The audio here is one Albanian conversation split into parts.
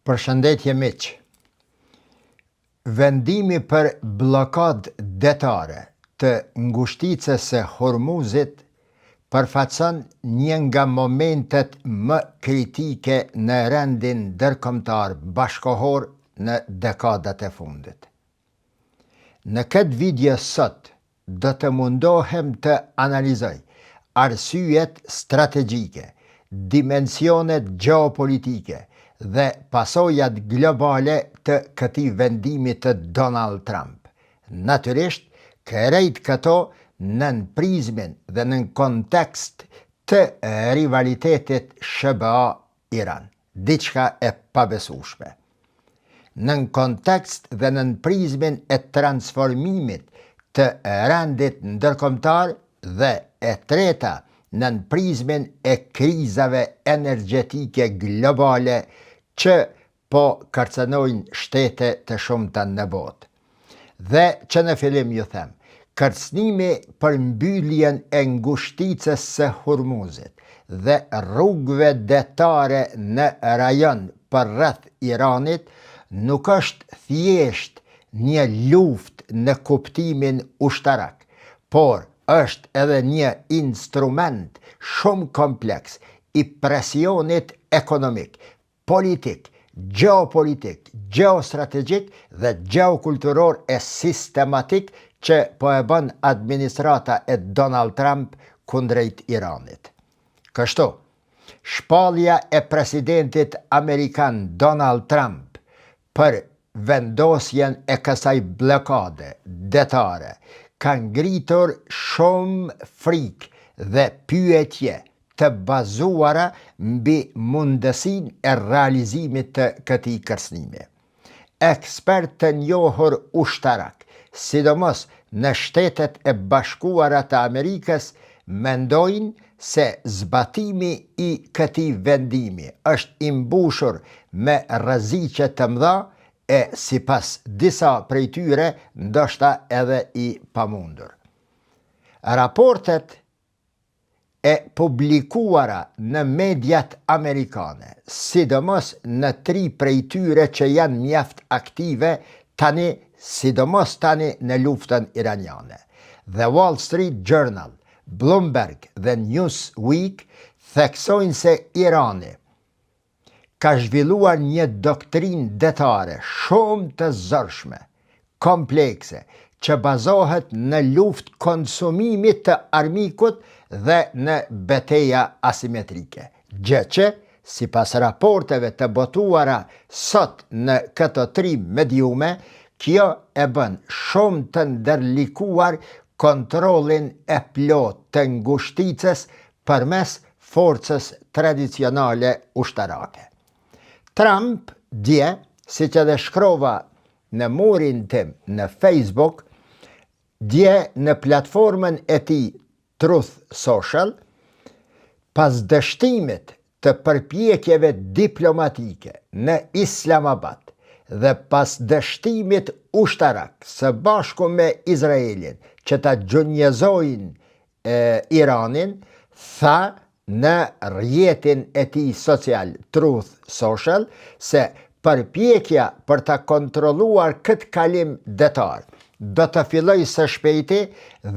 Përshëndetje miq. Vendimi për bllokadë detare të ngushticës së Hormuzit përfaqëson një nga momentet më kritike në rendin ndërkombëtar bashkëkohor në dekadat e fundit. Në këtë video sot do të mundohem të analizoj arsyet strategjike, dimensionet geopolitike dhe pasojat globale të këtij vendimi të Donald Trump. Natyrisht, krejt këto nën prizmin dhe nën kontekst të rivalitetit SBA-Iran, diçka e pabesueshme. Nën kontekst dhe nën prizmin e transformimit të rendit ndërkombëtar dhe e treta nën prizmin e krizave energjetike globale që po kërcënojnë shtete të shumta në botë. Dhe që në fillim ju them, kërcënimi për mbylljen e ngushticës së Hormuzit dhe rrugëve detare në rajon përreth Iranit nuk është thjesht një luftë në kuptimin ushtarak, por është edhe një instrument shumë kompleks i presionit ekonomik, politik, geopolitik, geostrategjik dhe geokulturor e sistematik që po e bën administrata e Donald Trump kundrejt Iranit. Kështu, shpallja e presidentit amerikan Donald Trump për vendosjen e kësaj bllokade detare ka ngritur shumë frikë dhe pyetje të bazuara mbi mundësinë e realizimit të këtij kërcënimi. Ekspertë të njohur ushtarak, sidomos në Shtetet e Bashkuara të Amerikës, mendojnë se zbatimi i këtij vendimi është i mbushur me rreziqe të mëdha e sipas disa prej tyre ndoshta edhe i pamundur. Raportet e publikuara në mediat amerikane, sidomos në 3 prej tyre që janë mjaft aktive tani, sidomos tani në luftën iraniane. The Wall Street Journal, Bloomberg dhe Newsweek theksojnë se Irani ka zhvilluar një doktrinë detare shumë të zorshme, komplekse, që bazohet në luftë konsumimit të armikut dhe në betejë asimetrike. Gjë që, sipas raporteve të botuara sot në këto 3 mediume, kjo e bën shumë të ndërlikuar kontrollin e plot të ngushticës përmes forcës tradicionale ushtarake. Trump dje, siç edhe shkrova në murin tim në Facebook, dje në platformën e tij Truth Social, pas dështimit të përpjekjeve diplomatike në Islamabad dhe pas dështimit ushtarak së bashku me Izraelin që ta gjunjëzojnë Iranin, tha në rrjetin e tij social Truth Social se përpjekja për ta kontrolluar këtë kalim detar do të filloj së shpejti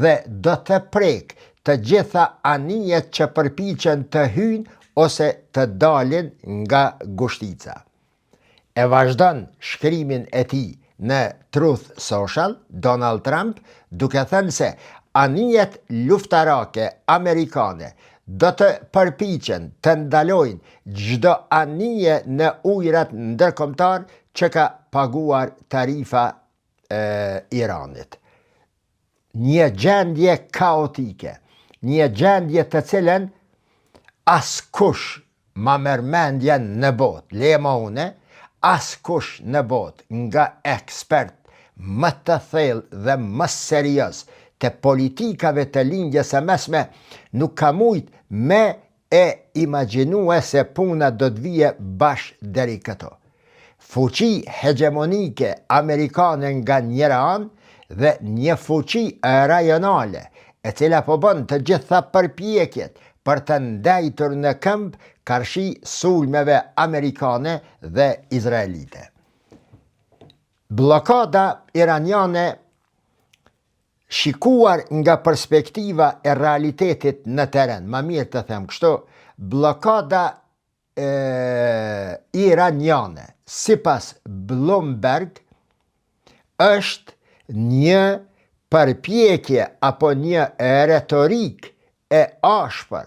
dhe do të prek të gjitha anijet që përpiqen të hyjnë ose të dalin nga ngushtica. E vazhdon shkrimin e tij në Truth Social, Donald Trump, duke thënë se anijet luftarake amerikane do të përpiqen të ndalojnë çdo anije në ujërat ndërkombëtar që ka paguar tarifa Iranit. Një gjendje kaotike, një gjendje të cilën askush ma merr mendjen në botë, lema une, askush në botë nga ekspert më të thellë dhe më serioz të politikave të lindjes së mesme nuk ka mujt me e imagjinue se puna do të vije bashkë deri këto. Fuqi hegemonike amerikane nga njëra anë dhe një fuqi rajonale e cila po bën të gjitha përpjekjet për të ndajtur në këmbë karshi sulmeve amerikane dhe izraelite. Blokada iraniane, shikuar nga perspektiva e realitetit në teren, ma mirë të them kështu, blokada iraniane, sipas Bloomberg, është një përpjekje apo një retorik e ashpër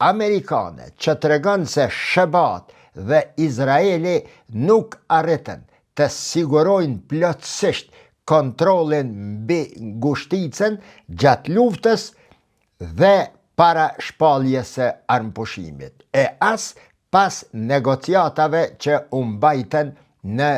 amerikane që tregon se Shebat dhe Izraeli nuk arritën të sigurojnë plotësisht kontrollin mbi ngushticën gjatë luftës dhe para shpalljes së armëpushimit, e as pas negociatave që u mbajtën në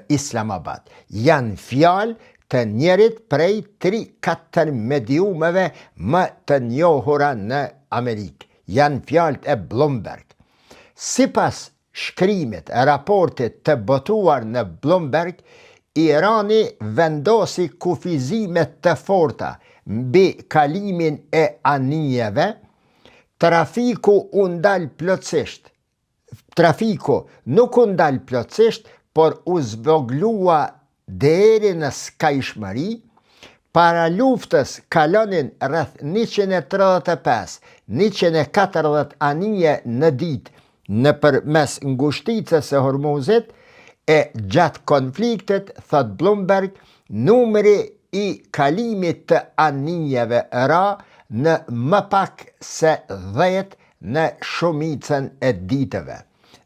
Islamabad. Janë fjalë të njerit prej 3-4 mediumeve më të njohura në Amerikë. Janë fjalët e Bloomberg. Sipas shkrimit e raportit të botuar në Bloomberg, Irani vendosi kufizimet të forta mbi kalimin e anijeve. Trafiku nuk u ndal plotësisht, por u zvoglua deri në skajshmëri. Para luftës kalonin rreth 135-140 anije në ditë nëpërmes ngushticës së Hormuzit, e gjatë konfliktit, thot Bloomberg, numri i kalimit të anijeve ra në më pak se 10 në shumicën e ditëve.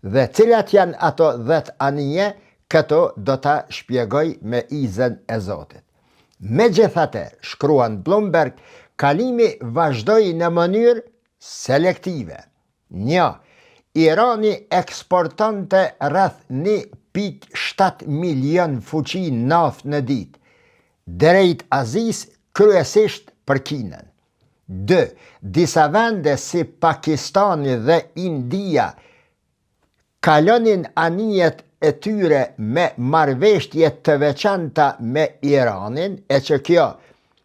Dhe cilat janë ato 10 anije, këto do ta shpjegoj me izën e Zotit. Megjithatë, shkruan Bloomberg, kalimi vazhdoi në mënyrë selektive. 1. Irani eksportonte rreth 1.7 milion fuqi naftë në ditë, drejt Azis, kryesisht për Kinën. 2. Disa vende si Pakistani dhe India kalonin anijet e tyre me marrëveshje të veçanta me Iranin, e që kjo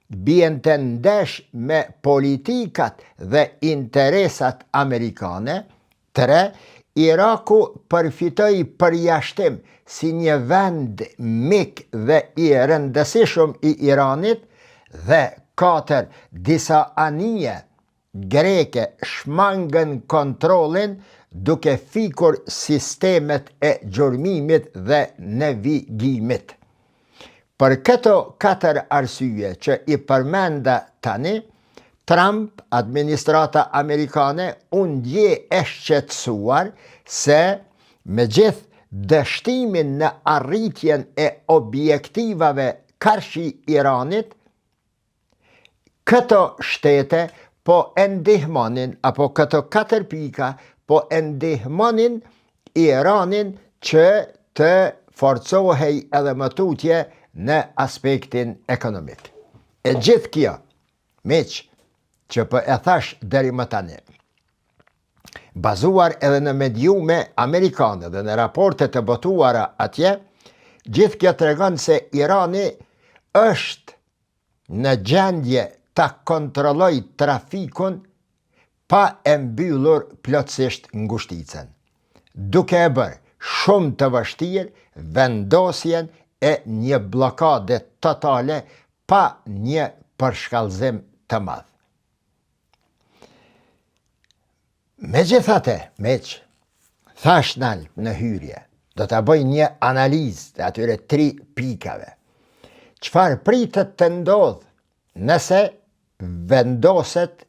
bjente ndesh me politikat dhe interesat amerikane. 3. Iraku përfitoi përjashtim si një vend mik dhe i rëndësishëm i Iranit. Dhe 4. Disa anije greke shmangën kontrollin duke fikur sistemet e gjurmimit dhe navigimit. Për këto 4 arsye që i përmenda tani, Trump, administrata amerikane, u ndje e shqetësuar se me gjithë dështimin në arritjen e objektivave karshi Iranit, këto shtete po e ndihmonin, apo këto 4 pika po e ndihmonin Iranin që të forcohej edhe më tutje në aspektin ekonomik. E gjithë kjo, miq, që po e thash deri më tani, bazuar edhe në mediume amerikane dhe në raporte të botuara atje, gjithë kjo tregon se Irani është në gjendje ta kontrolloj trafikun pa e mbyllur plotësisht ngushticën, duke e bërë shumë të vështirë vendosjen e një blokade totale pa një përshkallëzim të madh. Megjithatë, miq, thash në hyrje, do ta bëj një analizë të atyre 3 pikave. Çfarë pritet të ndodh nëse vendoset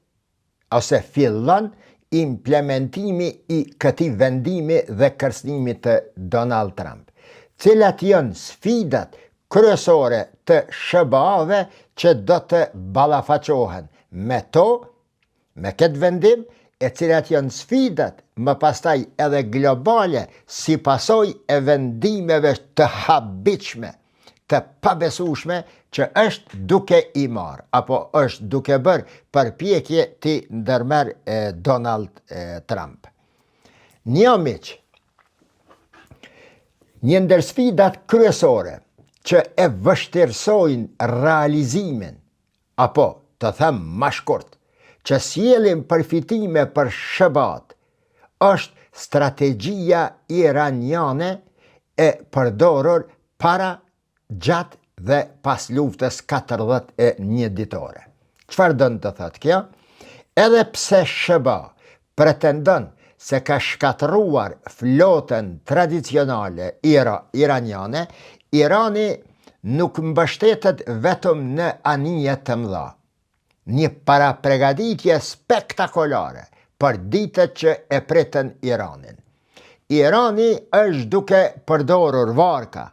ose fillon implementimi i këtij vendimi dhe kërcënimit të Donald Trump? Cilat janë sfidat kryesore të SBA-ve që do të ballafaqohen me këtë vendim, e cilat janë sfidat më pastaj edhe globale si pasojë e vendimeve të habitshme, të pabesueshme që është duke i marrë, apo është duke bërë përpjekje të ndërmerr Donald Trump. Një ndër sfidat kryesore që e vështirësojnë realizimin, apo të them më shkurt, që sjellin përfitime për SBA-t është strategjia iraniane e përdorur para, gjatë dhe pas luftës 41 ditore. Çfarë dënë të thotë kjo? Edhe pse SHBA pretendon se ka shkatëruar flotën tradicionale iraniane, Irani nuk mbështetet vetëm në anije të mëdha. Një parapregaditje spektakolare për ditët që e pritën Iranin. Irani është duke përdorur varka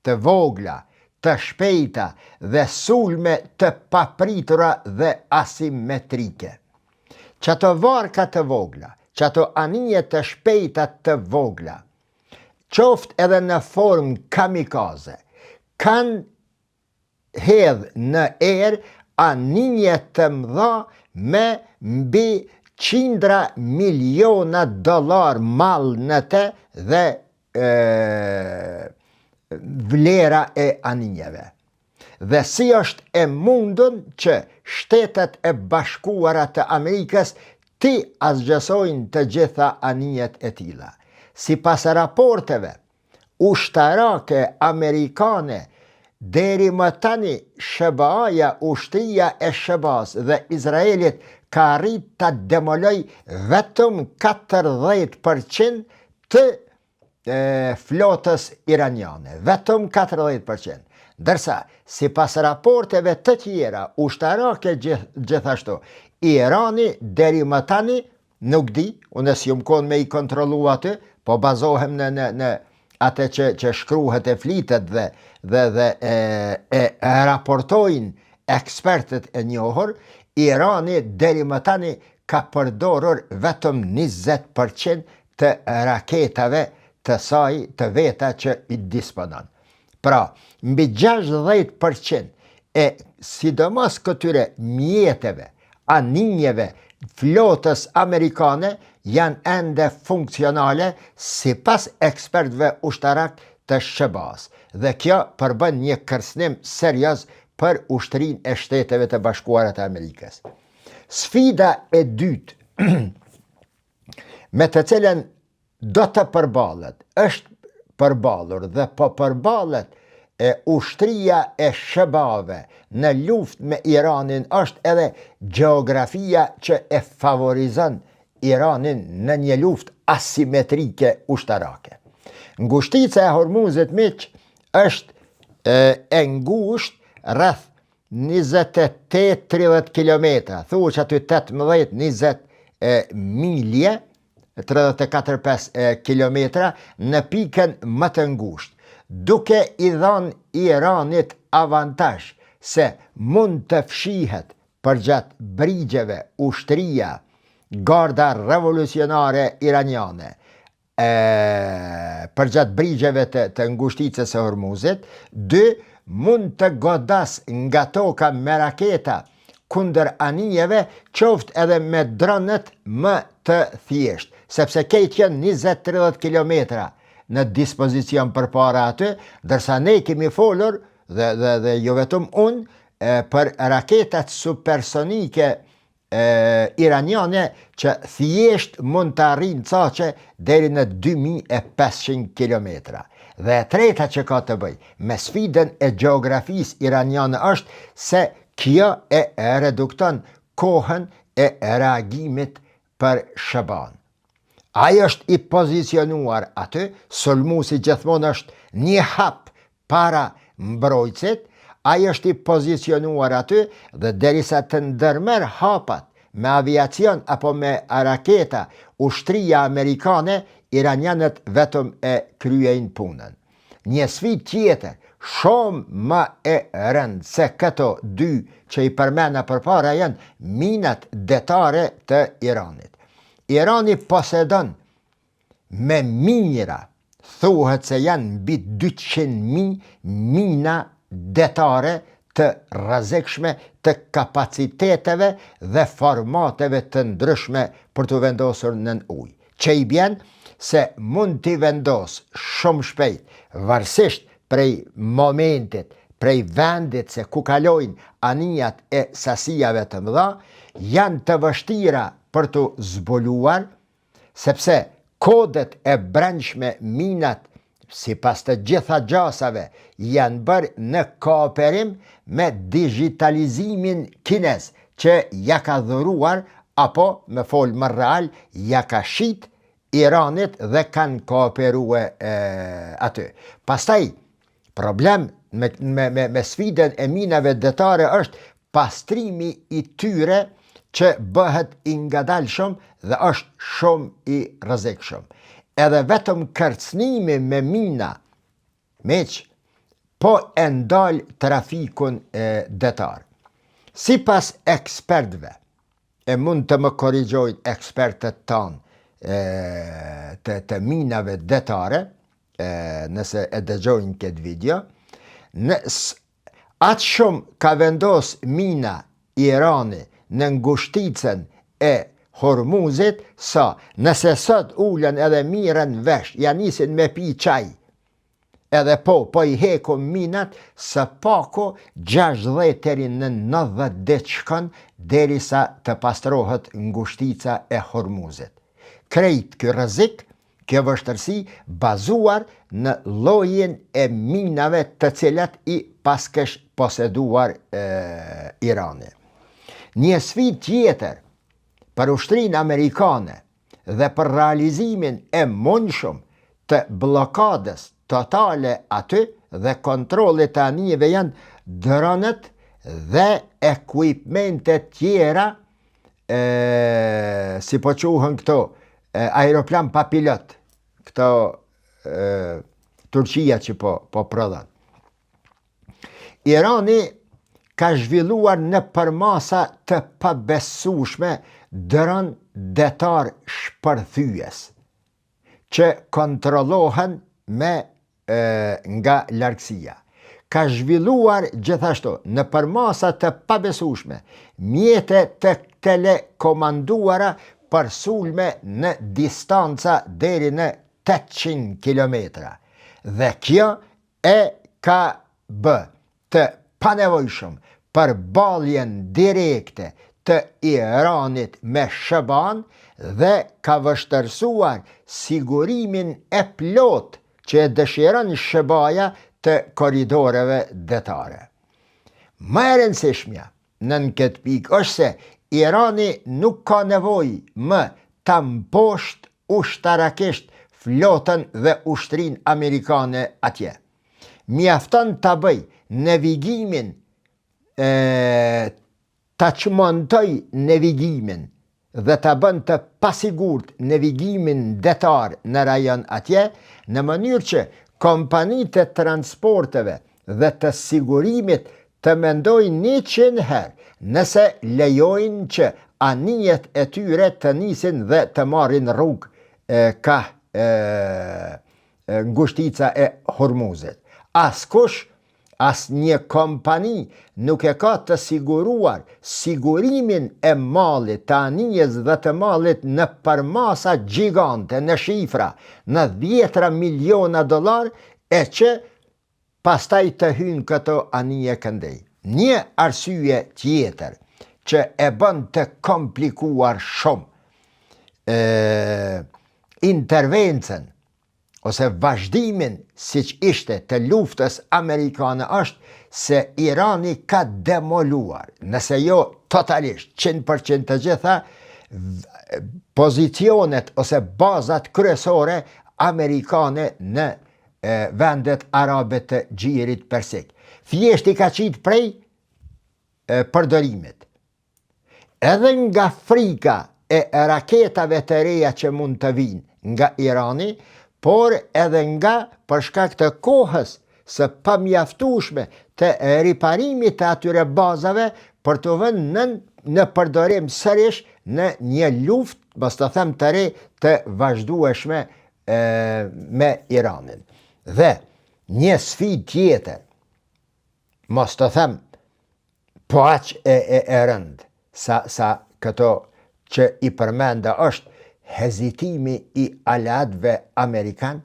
të vogla, të shpejta dhe sulme të papritura dhe asimetrike. Qato varka të vogla, qato anije të shpejta të vogla, qoftë edhe në formë kamikaze, kanë hedhë në erë anije të mëdha me mbi qindra miliona dollar mall në te dhe vlera e anijeve. Dhe si është e mundun që Shtetet e Bashkuara të Amerikës ti asgjësojnë të gjitha anijet e tilla. Sipas raporteve ushtarake amerikane, deri më tani SHBA-ja, ushtria e SHBA-s dhe Izraelit ka arrit të demoloj vetëm 40% të flotës iraniane. Vetëm 40%. Dërsa, sipas raporteve të tjera ushtarake gjithashtu, Irani deri më tani nuk di, unë s'jum kon me i kontrollu aty, po bazohem në atë që shkruhet e flitet dhe raportojnë ekspertët e njohur, Irani deri më tani ka përdorur vetëm 20% të raketave të saj të veta që i disponon. Pra, mbi 60% e sidomos këtyre mjeteve, anijeve, flotës amerikane janë ende funksionale sipas ekspertëve ushtarak të SHBA-s. Dhe kjo përbën një kërcënim serioz për ushtrinë e Shteteve të Bashkuara të Amerikës. Sfida e dytë me të cilën do të përballet, është përballur dhe po përballet ushtria e SHBA-ve në luftë me Iranin, është edhe gjeografia që e favorizon Iranin në një luftë asimetrike ushtarake. Ngushtica e Hormuzit miq është e ngushtë rreth 28-30 kilometra, thuhet aty 18-20 milje, 34-5 kilometra në pikën më të ngushtë, duke i dhënë Iranit avantazh se mund të fshihet përgjatë brigjeve ushtria, garda revolucionare iraniane, përgjatë brigjeve të ngushticës së Hormuzit. 2. Mund të godas nga toka me raketa kundër anijeve, qoftë edhe me dronet më të thjesht, sepse këtë janë 20-30 kilometra në dispozicion përpara aty, dërsa ne kemi folur dhe jo vetëm unë për raketat supersonike iraniane që thjesht mund të arrijnë caqe deri në 2500 kilometra. Dhe e treta që ka të bëj me sfidën e gjeografisë iraniane është se kjo e redukton kohën e reagimit për SHBA-n. Ai është i pozicionuar aty, sulmuesi gjithmonë është një hap para mbrojtësit, ai është i pozicionuar aty dhe derisa të ndërmerr hapat me aviacion apo me raketa ushtria amerikane, iranianët vetëm e kryejnë punën. Një sfidë tjetër, shumë më e rëndë se këto dy që i përmena përpara, janë minat detare të Iranit. Irani posedon me mira, thuhet se janë mbi 200.000 mina detare të rrezikshme, të kapaciteteve dhe formateve të ndryshme për të vendosur nën ujë, që i bjen se mund t'i vendos shumë shpejt, varësisht prej momentit, prej vendit se ku kalojnë anijat e sasijave të mëdha, janë të vështira për të zbuluar, sepse kodet e brendshme minat, si pas të gjitha gjasave, janë bërë në kooperim me digitalizimin kinez, që ja ka dhuruar, apo, me folë më real, ja ka shit Iranit dhe kanë kooperue aty. Pastaj, problem me sfiden e minave detare është pastrimi i tyre që bëhet i ngadalshëm dhe është shumë i rrezikshëm. Edhe vetëm kërcënimi me mina, meq, po e ndal trafikun detar. Sipas ekspertëve, e mund të më korrigjojnë ekspertët tanë të minave detare, nëse e dëgjojnë këtë video, atë shumë ka vendos mina Irani në ngushticën e Hormuzit, sa nëse sot ulen edhe miren vesh, ja nisin me pi qaj, edhe po i heko minat, së pako 60 deri në 90 ditë shkon derisa të pastrohet ngushtica e Hormuzit. Krejt ky rrezik, kjo vështërsi bazuar në llojin e minave të cilat i paskësh poseduar Irani. Një sfidë tjetër për ushtrinë amerikane dhe për realizimin e mundshëm të bllokadës totale aty dhe kontrollit të anijeve janë dronet dhe ekuipmentet tjera, si po quhen këto, aeroplan pa pilot, këto Turqia që po prodhon. Irani ka zhvilluar në përmasa të pabesueshme dron detar shpërthyes që kontrollohen nga largësia. Ka zhvilluar gjithashtu në përmasa të pabesueshme mjete të telekomanduara për sulme në distanca deri në 800 kilometra. Dhe kjo e ka bë të panevojshëm për balljen direkte të Iranit me SHBA-n dhe ka vështërsuar sigurimin e plot që e dëshiron SHBA-ja të koridoreve detare. Më e rëndësishmja në këtë pikë është se Irani nuk ka nevojë më ta mposht ushtarakisht flotën dhe ushtrinë amerikane atje. Mjafton ta bëj navigimin, ta çmontoj navigimin dhe ta bën të pasigurt navigimin detar në rajon atje, në mënyrë që kompanitë e transporteve dhe të sigurimit të mendojnë 100 herë nëse lejojnë që anijet e tyre të nisin dhe të marrin rrugë ka ngushtica e Hormuzit. Askush, asnjë kompani nuk e ka të siguruar sigurimin e mallit, të anijes dhe të mallit në përmasa gjigante, në shifra, në 10 miliona dollar, e që pastaj të hynë këto anije këndej. Një arsye tjetër që e bën të komplikuar shumë intervencën ose vazhdimin siç ishte të luftës amerikane është se Irani ka demoluar, nëse jo totalisht, 100% të gjitha pozicionet ose bazat kryesore amerikane në vendet arabe të Gjirit Persik. Thjesht i ka qitë prej përdorimit. Edhe nga frika e raketave të reja që mund të vinë nga Irani, por edhe nga për shkak të kohës së pamjaftueshme të riparimit të atyre bazave për të vënë në përdorim sërish në një luftë, mos të them të re, të vazhdueshme me Iranin. Dhe një sfidë tjetër, mos të them po aq e rëndë sa këto që i përmenda është hezitimi i aleatëve amerikan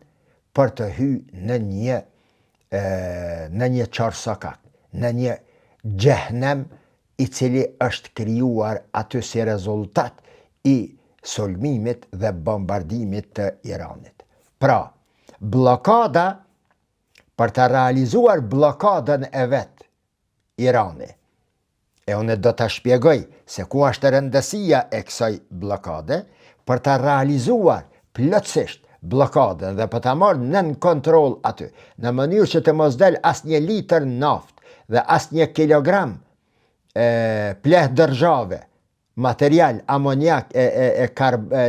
për të hyrë në një çarçokak, në një xhehenem i cili është krijuar aty si rezultat i sulmimit dhe bombardimit të Iranit. Pra, blokada, për të realizuar blokadën e vetë Irani, e unë do të shpjegoj se ku është rëndësia e kësaj blokade, për të realizuar plotësisht blokadën dhe për të marrë nën kontroll aty, në mënyrë që të mos del asnjë litër naftë dhe asnjë kilogram pleh dërzhave, material, amoniak,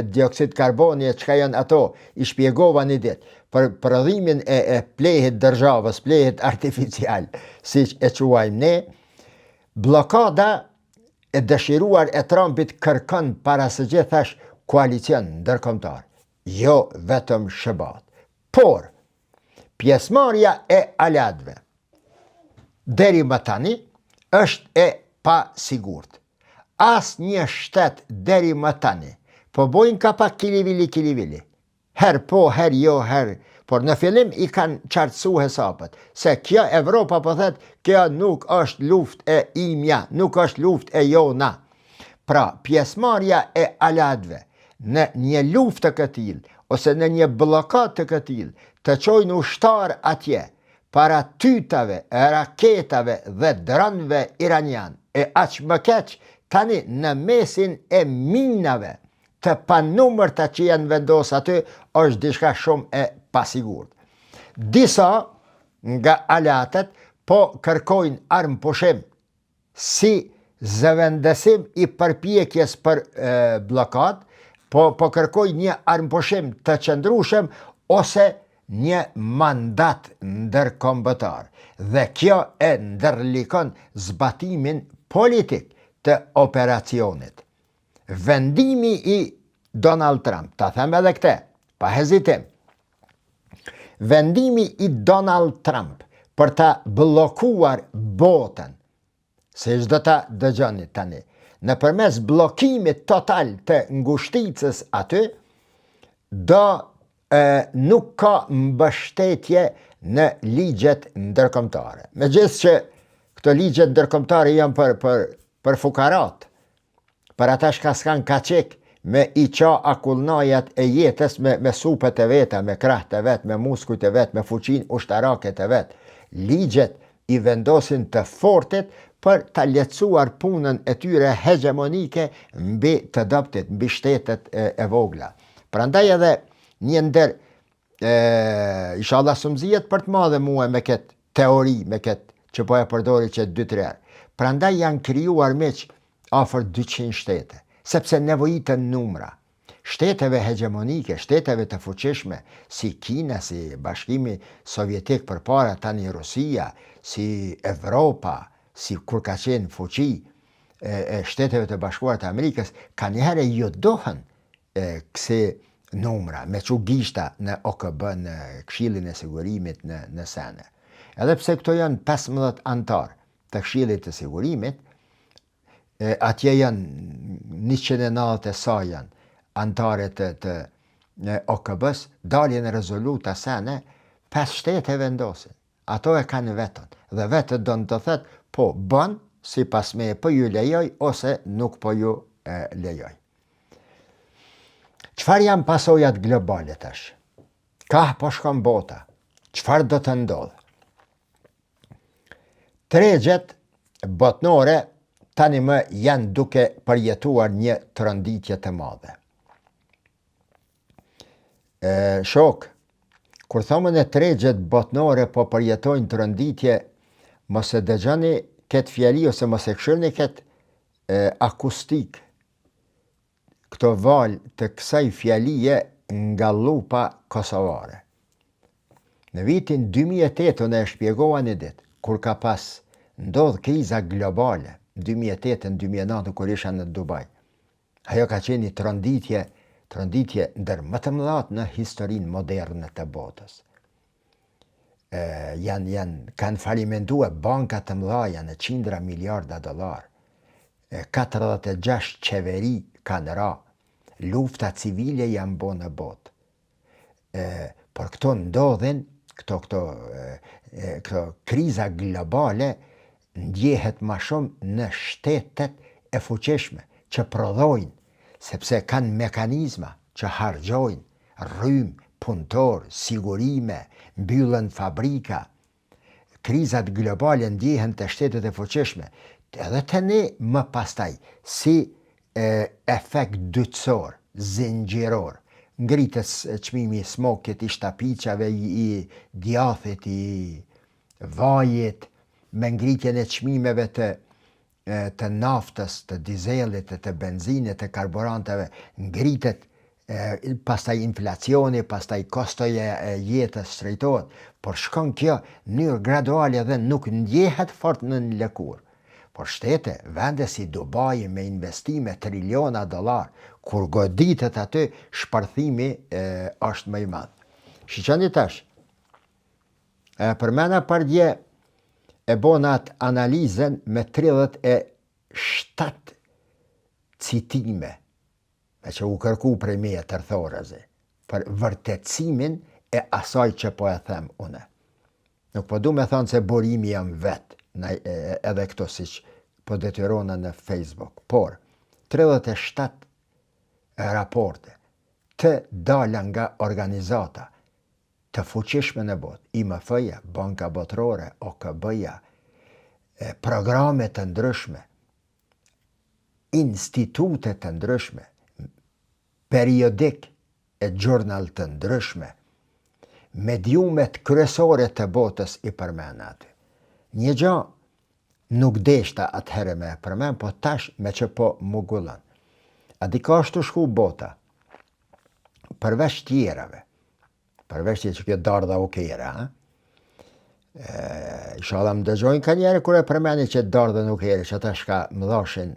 dioksid karboni, çka janë ato, i shpjegova një ditë, për prodhimin e plehit dërzhavës, plehit artificial, siç e quajmë ne. Blokada e dëshiruar e Trumpit kërkon para së gjithash koalicion ndërkombëtar, jo vetëm SHBA. Por pjesëmarrja e aleatëve deri më tani është e pasigurt. Asnjë shtet deri më tani po bojnë ka pak kilivili. Her po, her jo, por në fillim i kanë qartësu hesapet, se kjo Evropa po thet, kjo nuk është luftë e imja, nuk është luftë e jona. Pra, pjesëmarrja e aleatëve në një luftë të këtil, ose në një blokad të këtil, të çojnë ushtar atje, para tytave, raketave dhe dronëve iranian, e aq më keq, tani në mesin e minave të panumërta që janë vendos aty, është diçka shumë e pasigurt. Disa nga aleatët po kërkojnë armë pushim si zëvendësim i përpjekjes për blokad, po kërkojnë një armë pushim të qëndrueshëm ose një mandat ndërkombëtar. Dhe kjo e ndërlikon zbatimin politik të operacionit. Vendimi i Donald Trump, ta them edhe këte, pa hezitim, vendimi i Donald Trump për ta blokuar botën, se çdo ta dëgjoni tani, nëpërmes bllokimit total të ngushticës aty, nuk ka mbështetje në ligjet ndërkombëtare. Megjithëse që këto ligjet ndërkombëtare janë për fukarat, për ata shka s'kan kaçik me i qa akullnajat e jetës me supet e veta, me krahët e vet, me muskujt e vet, me fuqin ushtaraket e vet. Ligjet i vendosin të fortit për të lehtësuar punën e tyre hegemonike mbi të dobtit, mbi shtetet e vogla. Prandaj edhe një ndër, inshallah sumzijet për të madhe mua me këtë teori, me këtë që po e përdori që 2-3 herë. Prandaj janë krijuar miq afër 200 shtete, sepse nevojitën numra. Shteteve hegemonike, shteteve të fuqishme, si Kina, si Bashkimi Sovjetik përpara, tani Rusia, si Evropa, si kur ka qenë fuqi e Shteteve të Bashkuara të Amerikës, ka njëherë ju dohen kësi numra, me që gishta në OKB, në Këshillin e Sigurimit në Sene. Edhe pse këto janë 15 antar të Këshillit të Sigurimit, atje janë 190 sa janë antare të OKB-s, daljen e rezoluta Sene, 5 shtete vendosin. Ato e kanë vetën. Dhe vetët do në të thetë, po bën, si pas me po ju lejoj, ose nuk po ju lejoj. Qëfar janë pasojat globale tash? Ka po shkon bota? Qëfar do të ndodhë? Tregjet botnore tani më janë duke përjetuar një tronditje të madhe. Shok, kur thomën e tregjet botnore po përjetojnë tronditje, mos e dëgjoni këtë fjali ose mos e kshirni këtë akustik, këto val të kësaj fjalije nga lupa kosovare. Në vitin 2008 unë e shpjegova një ditë, kur ka pas ndodh kriza globale, 2008-2009 kur isha në Dubai. Ajo ka qenë një tronditje ndër më të mëdhat në historinë moderne të botës. Kanë falimentuar banka të mëdha në qindra miliarda dollar. 46 qeveri kanë ra. Lufta civile janë bo në botë. Por këto ndodhin, këto kriza globale ndjehet ma shumë në shtetet e fuqishme që prodhojnë, sepse kanë mekanizma që hargjojnë, rrymë, punëtor, sigurime, mbyllën fabrika. Krizat globale ndjehen të shtetet e fuqishme, edhe të ne më pastaj, si efekt dytësor, zinxhiror. Ngritës çmimi i smokit, i shtapicave, i djathit, i vajit, me ngritjen e çmimeve të naftës, të dizelit, të benzinit, të karburanteve, ngritet pastaj inflacioni, pastaj kostoja e jetës shtrejtohet, por shkon kjo në mënyrë graduale dhe nuk ndjehet fort në lëkurë. Por shtete, vende si Dubai me investime triliona dollar, kur goditet aty, shpërthimi është më i madh. Shiqoni tash, përmena përdje e bona atë analizën me 37 citime, që u kërku prej meje tërthorëzi, për vërtetësimin e asaj që po e them une. Nuk po du me thonë se burimi jam vetë, edhe këto si që po detyrona në Facebook, por 37 raporte të dala nga organizata të fuqishme në botë, IMF-ja, Banka Botërore, OKB-ja, programe të ndryshme, institute të ndryshme, periodik e gjurnal të ndryshme, mediumet kryesore të botës i përmen aty. Një gjë nuk deshta atëherë me përmen, po tash me që po mugullon. A di ka ashtu shku bota, përveç tjerave, përveç që kjo dardha u kera, inshallah më dëgjojnë ka njerë kër e përmeni që dardha nuk kera, që ata shka më dhashin,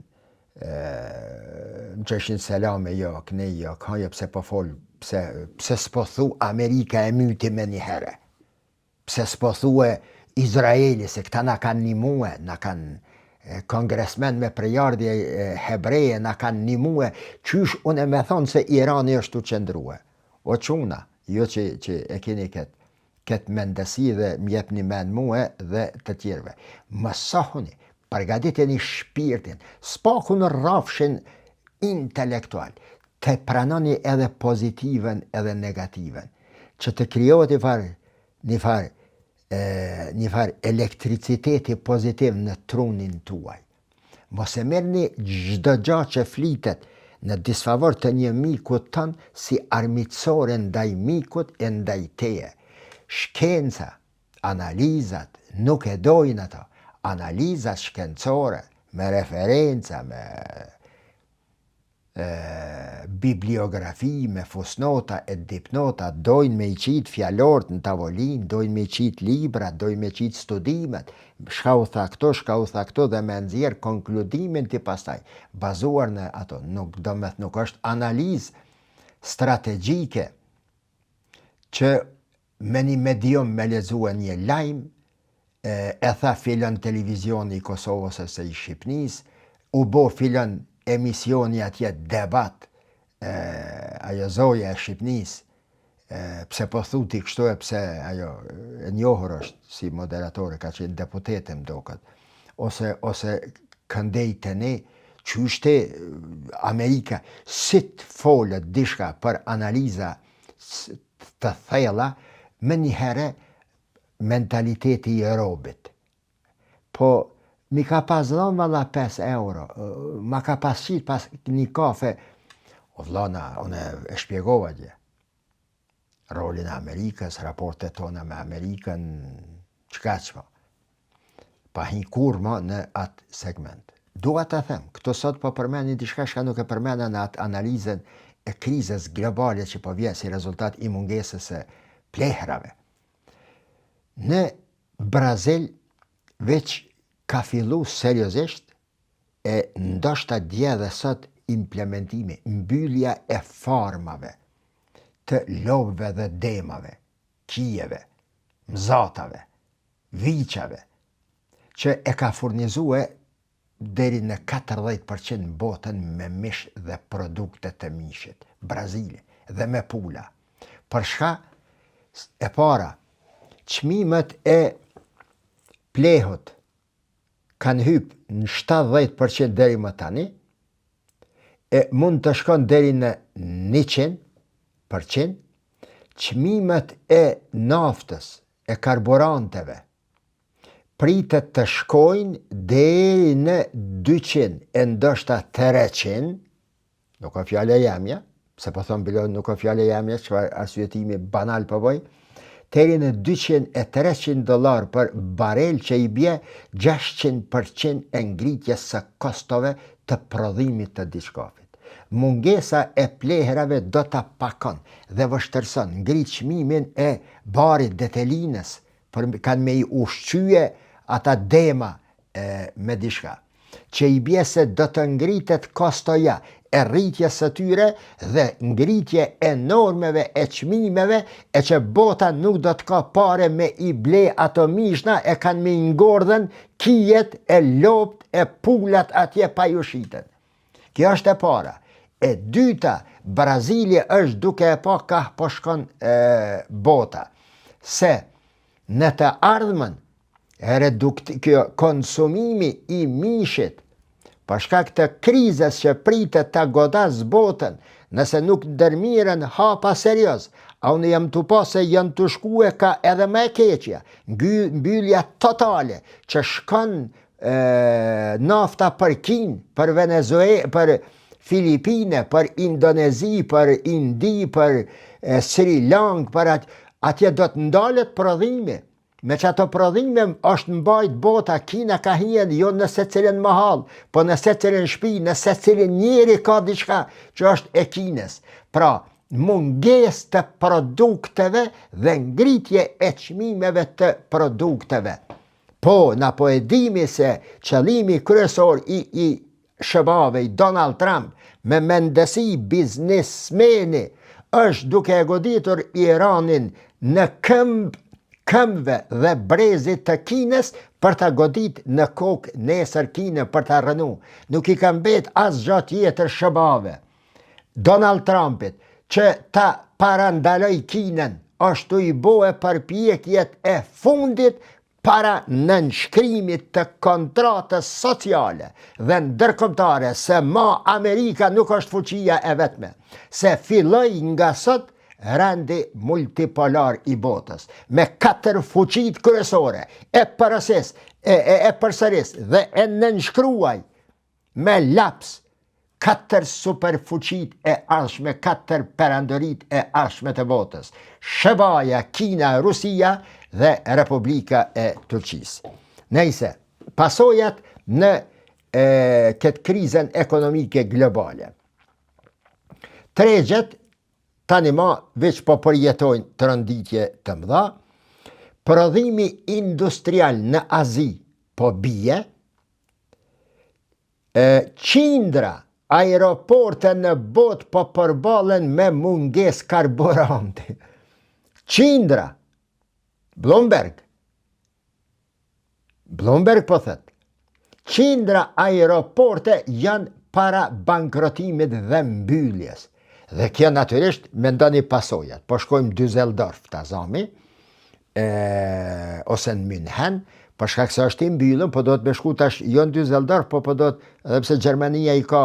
më qeshin selame, jo, kënej, jo, kajo pse po fol, pse s'po thu Amerika e myti me një herë, pse s'po thu Izraeli, se këta na kanë nimue, na kanë kongresmen me prejardhje hebreje, na kanë nimue, qysh unë me thonë se Irani është të qëndruhe. O quna, jo që e keni këtë mendësi dhe mjep një men muhe dhe të tjerve. Mësahuni, përgatiteni shpirtin, spaku në rafshin intelektual, të pranoni edhe pozitiven edhe negativen, që të krijohet një farë elektriciteti pozitiv në trunin tuaj. Mos e merrni çdo gjë që flitet në disfavor të një mikut tënë si armiqësore ndaj mikut e ndaj teje. Shkenca, analizat, nuk e dojnë ato. Analizat shkencore, me referenca, me bibliografi, me fusnota e dipnota, dojnë me i qitë fjallort në tavolin, dojnë me i qitë libra, dojnë me i qitë studimet, shka u tha këto dhe me nëzjerë konkludimin të pastaj, bazuar në ato, nuk është analiz strategjike që me një medium me lexua një lajm, e tha filan televizioni i Kosovës ose i Shqipnis, u bo filan emisioni atje debat, ajo zoja e Shqipnis, pse po thuti kështu e pse ajo e njohur është si moderatore, ka qenë deputete më doket, ose këndej të ne, që ishte Amerika, si të folët dishka për analiza të thella, me njëherë mentaliteti i robit. Po, mi ka pas dhënë valla 5 euro, ma ka pas qitë pas një kafe, o vllana, unë e shpjegova dje. Rolin e Amerikës, raportet tona me Amerikën, qka qëma. Pa hi kur ma në atë segment. Dua të them, këto sot po përmeni diçka shka nuk e përmena në atë analizën e krizës globale që po vjen si rezultat i mungesës e plehrave. Në Brazil veç ka fillu seriozisht e ndoshta dje dhe sot implementimi, mbyllja e farmave të lopëve dhe demave, kijeve, mzatave, viqave, që e ka furnizue deri në 40% botën me mish dhe produkte të mishit, Brazili, dhe me pula. Për shka e para, çmimet e plehut kanë hypë në 70% deri më tani, e mund të shkon deri në 100%, çmimet e naftës, e karburanteve, pritet të shkojnë deri në 200, e ndoshta 300, nuk ka fjale jamja, se po thonë bilon nuk ka fjale jamja, çfarë arsyetimi banal po bëj, deri në 200 e 300 dollar për barel, që i bie 600% e ngritjes së kostove të prodhimit të diçkafit. Mungesa e plehrave do ta pakon dhe vështërson ngrit çmimin e barit detelinës, për kanë me i ushqye ata dema me diçka, që i bie se do të ngritet kostoja e rritjes së tyre dhe ngritje enormeve e çmimeve, e që bota nuk do të ka pare me i ble ato mishna, e kanë me ngordhen kijet e lopt e pullat atje pa ju shiten. Kjo është e para. E dyta, Brazili është duke e pa ka po shkon bota, se në të ardhmen kjo konsumimi i mishit, për shkak të krizës që pritet të godas botën, nëse nuk ndërmiren hapa serioz, a unë jam të pa se janë të shkue ka edhe me keqja, mbyllja totale, që shkon nafta për Kinë, për Venezuela, për Filipine, për Indonezi, për Indi, për Sri Lanka, për atje do të ndalet prodhimi. Me që ato prodhime është mbajt bota, Kina ka hien, jo nëse cilin mahal, po nëse cilin shpi, nëse cilin njeri ka diçka që është e Kines. Pra, munges të produkteve dhe ngritje e çmimeve të produkteve. Po, na po e dimi se qëllimi kryesor i shëbave, i Donald Trump, me mendësi biznesmeni, është duke e goditur Iranin në këmbëve dhe brezit të Kines për të godit në kokë nesër Kine për të rënu. Nuk i kam bet as gjatë tjetër shëbave. Donald Trumpit, që ta parandaloj Kinen, ashtu i boe përpjekjet e fundit para nënshkrimit të kontratës sociale dhe ndërkombëtare, se ma Amerika nuk është fuqia e vetme, se filloj nga sot rendi multipolar i botës, me 4 fuqit kryesore, e përsëris dhe e nënshkruaj me laps 4 superfuqit e ardhshme, 4 perandorit e ardhshme të botës: Shëbaja, Kina, Rusia dhe Republika e Turqisë. Nëjse, pasojat në këtë krizën ekonomike globale. Tregjet tani ma veç po përjetojnë të rënditje të mëdha, prodhimi industrial në Azi po bie, qindra aeroporte në bot po përballen me munges karburanti. Qindra, Bloomberg po thët, qindra aeroporte janë para bankrotimit dhe mbylljes. Dhe kjo natyrisht me ndoni pasojat. Po shkojmë Düsseldorf të azami, ose në München, për shkak se është i mbyllën, po do të me shku tash, jo në Düsseldorf, po do të, edhe pse Gjermania i ka,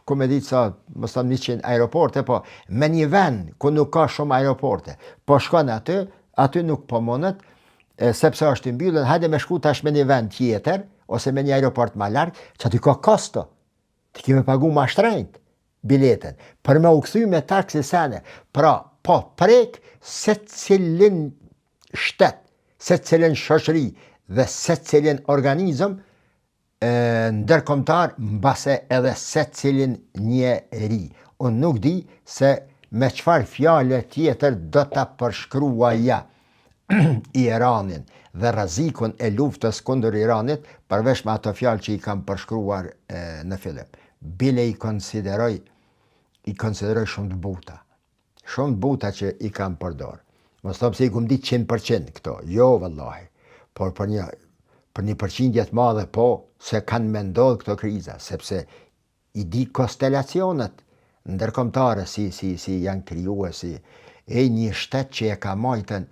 ku me ditë sa, mos tam 100 aeroporte, po me një vend ku nuk ka shumë aeroporte, po shkon aty nuk po mundet, sepse është i mbyllën, hajde me shku tash me një vend tjetër, ose me një aeroport ma larg, që aty ka kosto, ti kime pagu ma shtrejnët biletën, për me u kthy me taksi sene. Pra, po prek se cilin shtet, se cilin shoqëri dhe se cilin organizëm ndërkombëtar, mbase edhe se cilin njeri. Unë nuk di se me çfarë fjale tjetër do ta përshkruaja Iranin dhe rrezikun e luftës kundër Iranit, përveç me ato fjalë që i kam përshkruar në fillim. Bile i konsideroj shumë të buta. Shumë të buta që i kam përdor. Mos thom se i kum ditë 100% këto. Jo, vallahi. Por për një përqindje të madhe, po, se kanë me ndodhë këto kriza, sepse i di konstelacionet ndërkombëtare si janë krijuar, si një shtet që e ka majtën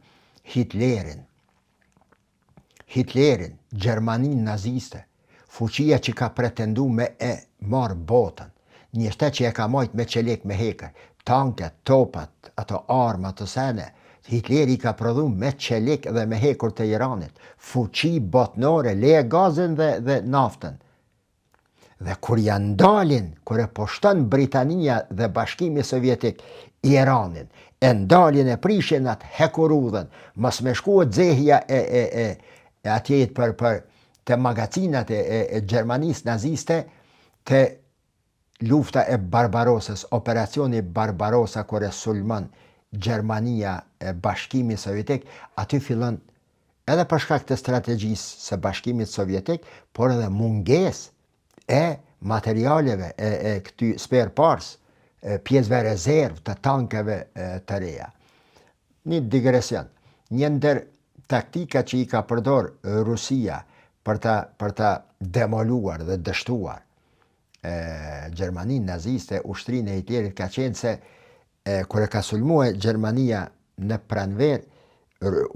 Hitlerin, Gjermanin naziste, fuqia që ka pretendu me e marë botën, një shtet që e ka majt me qelik me hekër, tanket, topat, ato arma të sene, Hitleri ka prodhu me qelik dhe me hekur të Iranit, fuqi botnore, leje gazin dhe naftën. Dhe kur janë dalin, kur e poshton Britania dhe Bashkimi Sovjetik Iranin, e ndalin e prishin atë hekurudhen, mos me shku dzehja e atjet për të magazinat e Gjermanisë naziste, të lufta e Barbarosës, operacioni Barbarossa kur e sulmon Gjermania e Bashkimi Sovjetik, aty fillon edhe për shkak të strategjisë së Bashkimit Sovjetik, por edhe mungesë e materialeve e këty spare parts, pjesëve rezervë të tankeve të reja. Një digresion. Një ndër taktika që i ka përdor Rusia për ta demoluar dhe dështuar Gjermaninë naziste, ushtrinë e Hitlerit ka qenë se kur e ka sulmuar Gjermania në pranver,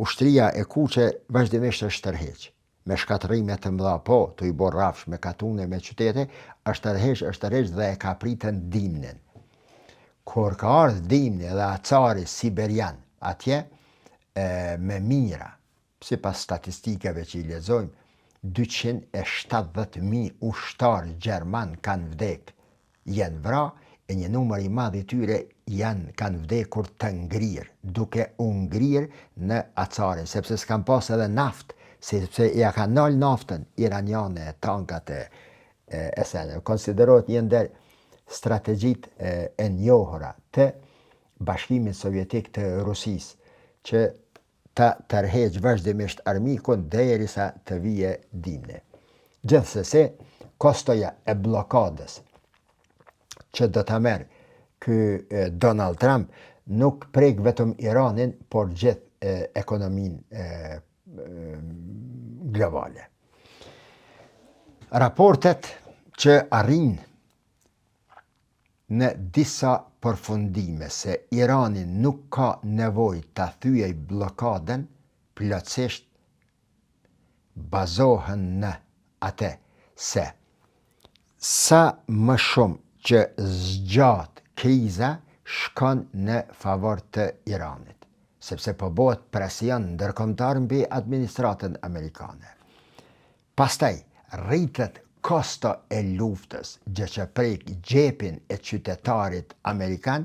ushtria e kuqe vazhdimisht është tërheq. Me shkatërrime të mëdha, po, të i bor rafsh me katune, me qytete, është tërheq dhe e ka pritën dimnin. Kur ka ardhë dimni dhe acari siberian atje, me mira, si pas statistikeve që i lexojmë, 270.000 ushtarë Gjerman kanë vdek, janë vra, e një numër i madh i tyre kanë vdekur të ngrirë, duke u ngrirë në acarin, sepse s'kan pas edhe naftë, sepse ja kanë nal naftën iraniane, tankat e sene. Konsiderohet një ndër strategjitë e njohura të Bashkimit Sovjetik të Rusisë, që ta tërheq vazhdimisht armikun derisa të vije dimni. Gjithsesi, kostoja e bllokadës që do ta merr ky Donald Trump nuk prek vetëm Iranin, por gjithë ekonominë globale. Raportet që arrin në disa përfundime se Irani nuk ka nevojë ta thyej bllokadën, plotësisht bazohen në atë se sa më shumë që zgjat kriza shkon në favor të Iranit, sepse po bëhet presion ndërkombëtar mbi administratën amerikane. Pastaj rritet kosto e luftës, gjë që prek gjepin e qytetarit amerikan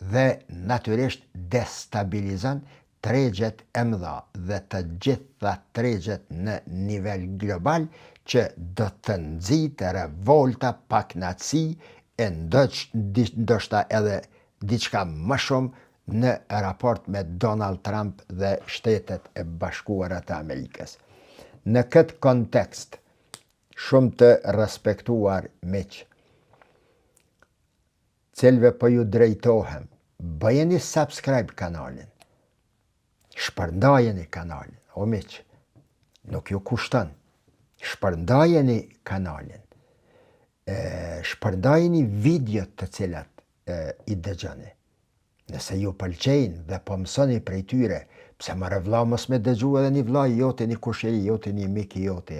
dhe natyrisht destabilizon tregjet e mëdha dhe të gjitha tregjet në nivel global që do të nxjitë revolta, pakënaqësi e ndoshta edhe diçka më shumë në raport me Donald Trump dhe Shtetet e Bashkuara të Amerikës. Në këtë kontekst, shumë të respektuar miq, cilve po ju drejtohem, bëjeni subscribe kanalin, shpërndajeni kanalin, o miq, nuk ju kushton, shpërndajeni kanalin, shpërndajeni videot të cilat i dëgjoni. Nëse ju pëlqejnë dhe po mësoni prej tyre, pse marrë vlla mos me dëgju edhe një vllai jote, një kushëri jote, një mik i jote.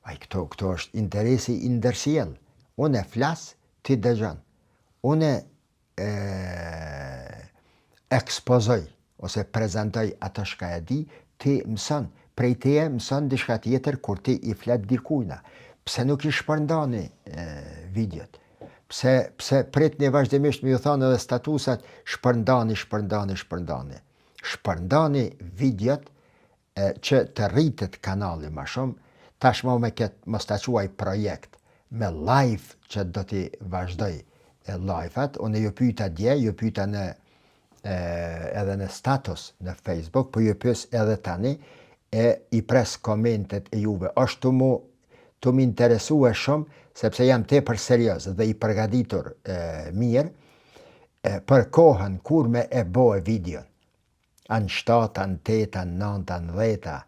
Ai këto është interesi i ndërsjell. Unë flas, ti dëgjon. Unë ekspozoj ose prezantoj ato që e di, ti mëson. Prej teje mëson diçka tjetër kur ti i flet dikujna. Pse nuk i shpërndani videot? Pse pritni vazhdimisht me ju thonë edhe statusat, shpërndani. Shpërndani videot që të rritet kanali më shumë, tashmë me këtë mos ta quaj projekt, me live që do t'i vazhdoj live-at. Unë ju pyeta dje, ju pyeta edhe në status në Facebook, po ju pyes edhe tani, i pres komentet e juve. Është të më interesue shumë, sepse jam tepër serioz dhe i përgatitur mirë për kohën kur me e bëj videon. Anë 7, anë 8, anë 9, anë 10,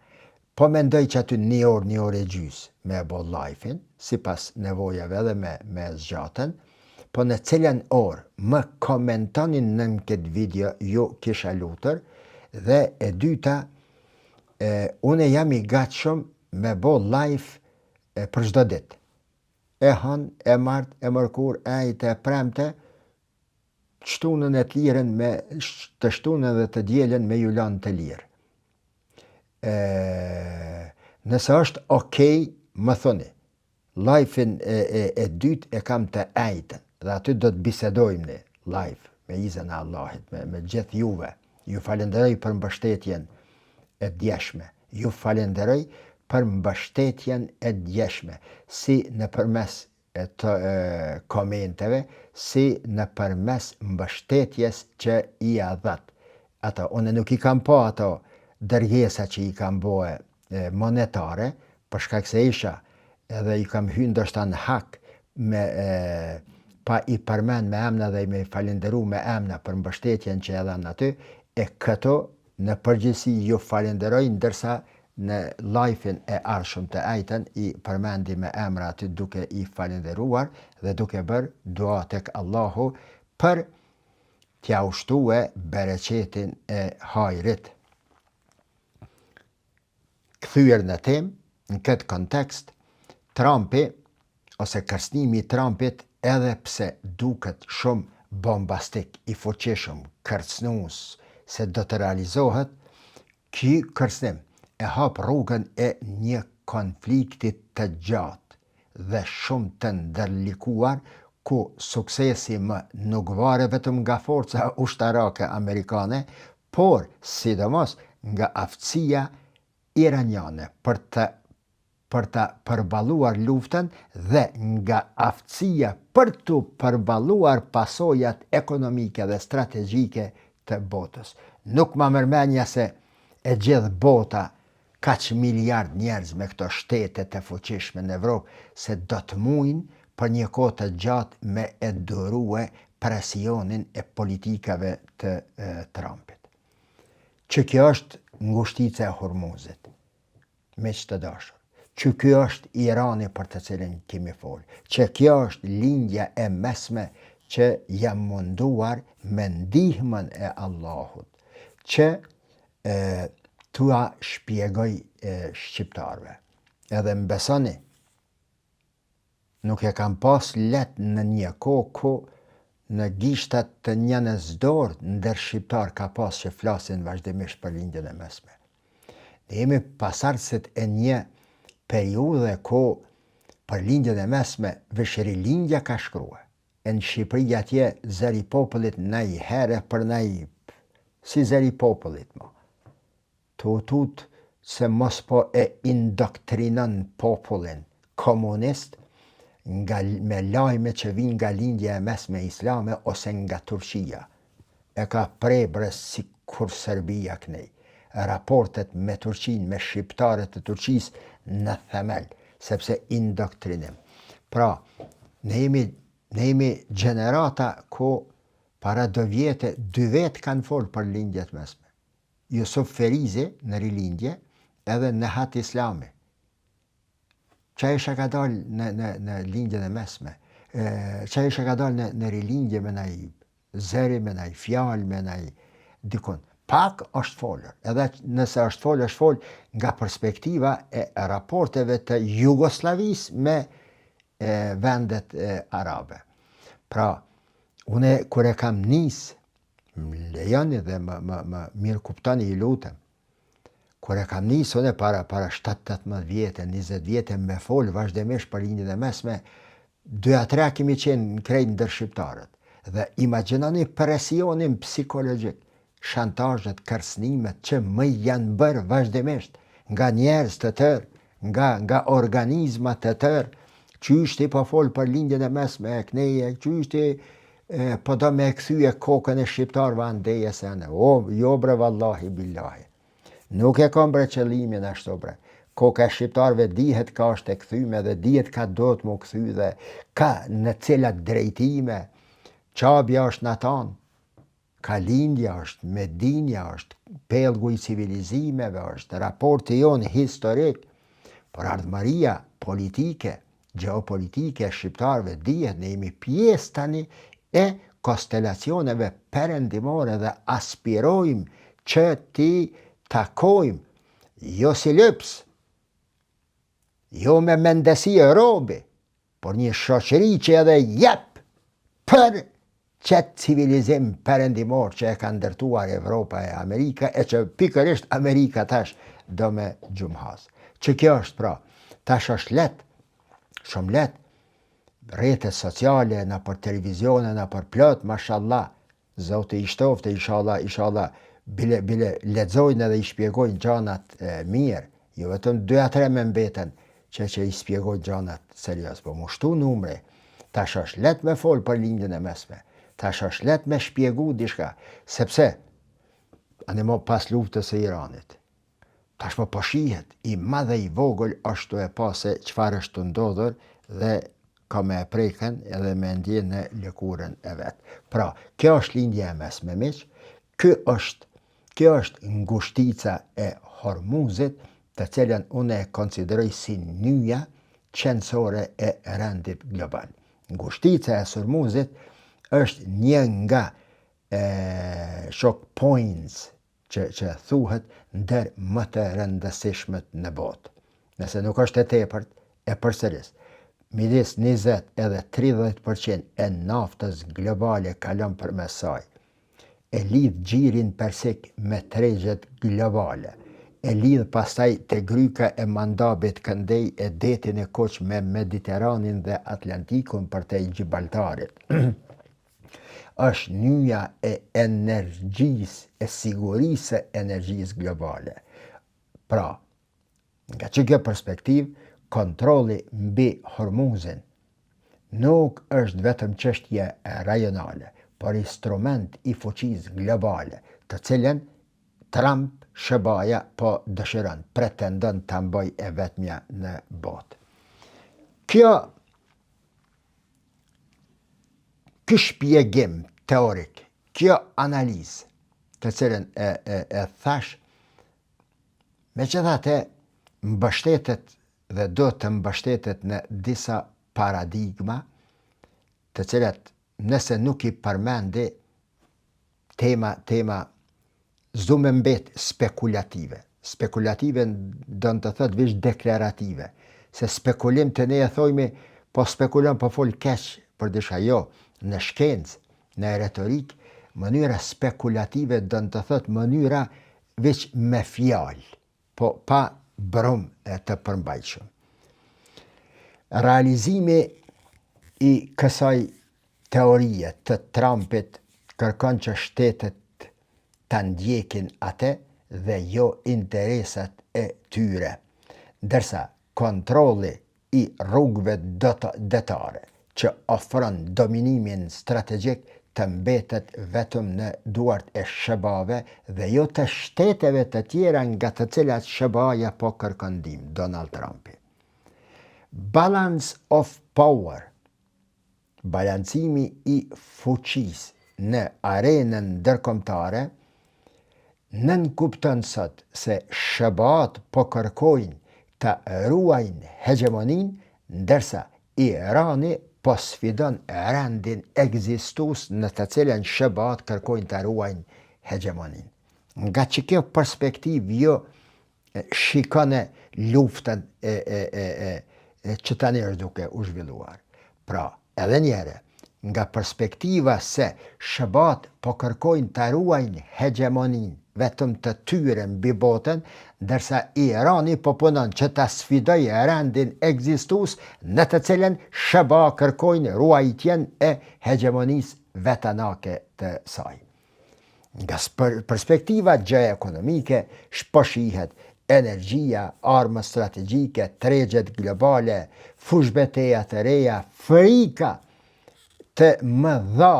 po mendoj që aty një orë e gjys me e bëj live-in, si pas nevojave edhe me zgjatën, po në cilën orë më komentonin në këtë video, ju kisha lutur, dhe e dyta, une jam i gatshëm me bëj live për çdo ditë. e hën, e martë, e mërkur, ajtë, e premte, shtunën e të lirën të shtunën dhe të djelen me ju lanë të lirë. Nëse është okej, më thoni, live-in e dytë e kam të ajtën, dhe aty do të bisedojmë ne, live, me izën e Allahit, me gjithë juve. Ju falenderoj për mbështetjen e djeshme. Ju falenderoj për mbështetjen e djeshme, si në përmes të komenteve, si në përmes mbështetjes që i a dhat. Ato, unë nuk i kam po ato dërgesa që i kam boe monetare, për shkak se isha edhe i kam hyrë ndoshta në hak me pa i përmend me emna dhe me falenderu me emna për mbështetjen që e dhanë aty, e këto në përgjithësi ju falenderoj, ndërsa në live-in e arshëm të ajten i përmendi me emra aty duke i falenderuar dhe duke bërë dua tek Allahu për t'ja ushtue bereqetin e hajrit. Kthyer në temë, në këtë kontekst, Trumpi, ose kërcënimi i Trumpit, edhe pse duket shumë bombastik, i fuqishëm, kërcënues, se do të realizohet, ky kërcënim e hap rrugën e një konflikti të gjatë dhe shumë të ndërlikuar, ku suksesi më nuk varet vetëm nga forca ushtarake amerikane, por sidomos nga aftësia iraniane për të përballuar luftën dhe nga aftësia për të përballuar pasojat ekonomike dhe strategjike të botës. Nuk ma mërmenja se e gjithë bota kaq miliard njerëz me këto shtete të fuqishme në Evropë se do të mujnë për një kohë të gjatë me e durue presionin e politikave të Trumpit. Që kjo është ngushtica e Hormuzit, me që të dashur. Që kjo është Irani për të cilin kemi folë. Që kjo është lindja e mesme që jam munduar me ndihmën e Allahut. Që tua shpjegoj shqiptarve. Edhe më besoni, nuk e kam pas let në një kohë në gishtat të njënës dorë ndër shqiptar ka pas që flasin vazhdimisht për lindjen e mesme. Ne jemi pasardhësit e një periudhe ku për lindjen e mesme Veshëri Lindja ka shkruar. E në Shqipëri atje zëri popullit nej herë për nej, si zëri popullit mo. Tutut se mos po e indoktrinon popullin komunist me lajme që vinë nga lindja e mesme islame ose nga Turqia. E ka prebrës si kur Serbia kënej. Raportet me Turqin, me shqiptarët të Turqis në themel, sepse indoktrinim. Pra, ne jemi gjenerata ku para 2 vjetë, 2 vetë kanë folë për lindjet mesme. Jusuf Ferizi në rilindje edhe në hat islami. Qa isha ka dalë në lindjen e mesme? Qa isha ka dalë në rilindje me naj zëri, me naj fjallë, me naj dikun. Pak është folër, edhe nëse është folë nga perspektiva e raporteve të Jugoslavis me vendet arabe. Pra, une kër e kam nisë, më lejoni dhe më mirë kuptani i lutem, kër e kam nisë une para 7-18 vjetë, 20 vjetë me folë vazhdimisht për lindjen e mesme, 2-3 kemi qenë në krejt ndër shqiptarët. Dhe imaginoni presionin psikologjik, shantazhet, kërcënimet që më janë bërë vazhdimisht nga njerëz të tërë, nga organizmat të tërë, qyshti po folë për lindjen e mesme e kneje, qyshti po do me këthyje kokën e shqiptarëve andeje se në. Jo bre vallahi billahi. Nuk e kom bre qëllimin ashtu bre. Koka e shqiptarëve dihet ka është e këthyme dhe dihet ka do të mu këthy dhe ka në cilat drejtime. Qabja është në tanë. Ka lindja është, medinja është, pelgu i civilizimeve është, raporti jonë historik, por ardhmëria politike, geopolitike e shqiptarëve dihet, ne jemi pjesë tani e konstelacioneve perëndimore dhe aspirojmë që ti takojmë, jo si lëps, jo me mendesi e robi, por një shoqëri që edhe jep për qëtë civilizim perëndimor që e ka ndërtuar Evropa e Amerika e që pikërisht Amerika tash do me gjumhas. Që kjo është pra, tash është let, shumë let, rrjetet sociale, në për televizione, në për plot, mashallah, Zoti i shtoftë, inshallah, bile lexojnë edhe i shpjegojnë gjanat mirë, jo vetëm 2-3 me mbeten që i shpjegojnë gjanat serios, po mushtu numre, tash është let me fol për lindjen e mesme, tash është let me shpjegu diçka, sepse animo pas luftës e Iranit, tash po shihet, i madhe i vogël është e pa se çfarë është të ndodhur dhe ka me preken edhe me ndjen në lëkurën e vetë. Pra, kjo është lindja e mesme miq, kjo është ngushtica e Hormuzit, të cilën unë e konsideroj si nyja qendrore e rendit global. Ngushtica e Hormuzit është një nga shock points që thuhet ndër më të rëndësishmet në botë. Nëse nuk është e tepërt, e përsëris. Midis 20 edhe 30% e naftës globale kalon përmes saj. E lidh gjirin persik me tregjet globale. E lidh pastaj te gryka e Mandabit këndej e detin e Koq me Mediteranin dhe Atlantikun për te Gibraltarit. Është nyja e energjisë, e sigurisë e energjisë globale. Pra, nga që kjo perspektiv, kontrolli mbi Hormuzin nuk është vetëm çështje rajonale, por instrument i fuqisë globale, të cilën Trump SBA po dëshiron, pretendon ta bëjë e vetmja në botë. Ky shpjegim teorik, kjo analizë, të cilën e thash, megjithatë mbështetet dhe do të mbështetet në disa paradigma, të cilat nëse nuk i përmendi tema s'du me mbet spekulative. Spekulative do të thot veç deklarative, se spekulim të ne e thojmi, po spekulon po fol keq për diçka, jo, në shkencë, në retorik, mënyra spekulative do të thot mënyra veç me fjalë, po pa brum e të përmbajtshëm. Realizimi i kësaj teorie të Trumpit kërkon që shtetet të ndjekin atë dhe jo interesat e tyre, ndërsa kontrolli i rrugëve detare që ofron dominimin strategjik të mbetet vetëm në duart e SBA-ve dhe jo të shteteve të tjera nga të cilat SBA-ja po kërkon ndihmë, Donald Trumpi. Balance of power, balancimi i fuqisë në arenën ndërkombëtare, nënkupton sot se SBA-t po kërkojnë të ruajnë hegemonin, ndërsa Irani po sfidon rendin ekzistues në të cilën SBA-t kërkojnë të ruajnë hegemonin. Nga që kjo perspektiv jo shikone luftën që tani është duke u zhvilluar. Pra, edhe njëre, nga perspektiva se SBA-t po kërkojnë të ruajnë hegemonin vetëm të tyre mbi botën, ndërsa Irani po punon që ta sfidojë rendin ekzistues në të cilën SBA kërkojnë ruajtjen e hegemonisë vetanake të saj. Nga perspektiva gjeoekonomike shpëshihet energjia, armë strategjike, tregjet globale, fushbeteja të reja, frika të mëdha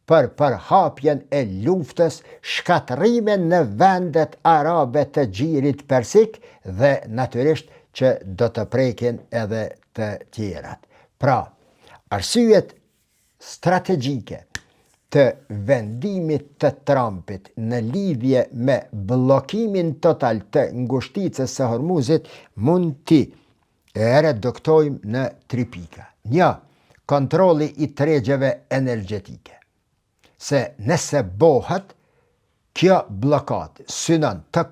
për përhapjen e luftës, shkatrime në vendet arabe të gjirit persik dhe natyrisht që do të prekin edhe të tjerat. Pra, arsyet strategjike të vendimit të Trumpit në lidhje me bllokimin total të ngushticës së Hormuzit mund t'i reduktojmë në 3 pika. 1. Kontrolli i tregjeve energjetike. Se nëse bëhet, kjo blokad synon të